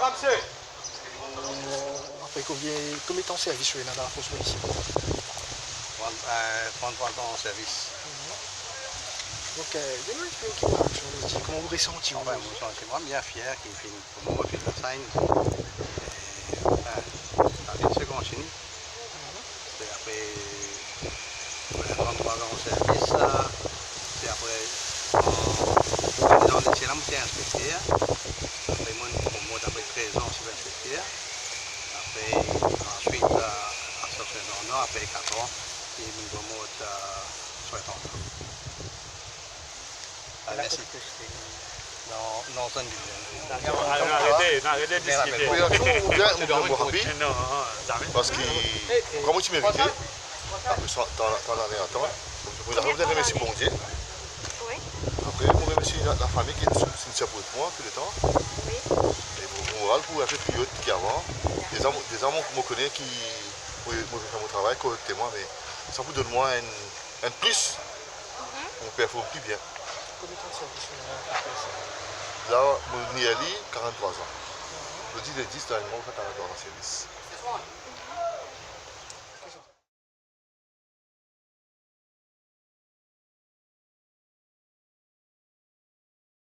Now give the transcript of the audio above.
Après combien de temps de service dans la force ici? 33 ans en service. Donc, comment vous ressentez? Enfin, je me sens vraiment bien fier qu'il finisse pour moi, puis la scène. Ça continue. C'est après 33 ans en service. C'est après, dans les là, j'étais inspecteur. Après, moi, après 13 ans, je suis inspecteur. Après, ensuite, à Saint-Jean, après 4 ans, et je me promote à 60 ans. Merci. Non, ça ne dit rien. Arrêtez de discuter. Oui, ou bien on doit me rappeler, Non, jamais. parce que, comme tu méritais, après ça, t'en as rien à attendre. Je voudrais remercier mon Dieu. Oui. Après, je remercie la famille qui est une chapeau de moi tout le temps. Oui. Et mon moral pour un peu plus haut qu'avant. Des amants que je me connais qui m'ont fait mon travail, côté moi, mais ça vous donne moi un plus. On performe plus bien. Combien de temps de service? Là, mon Niali, 43 ans. Le 10 dans le monde, 43 ans de service.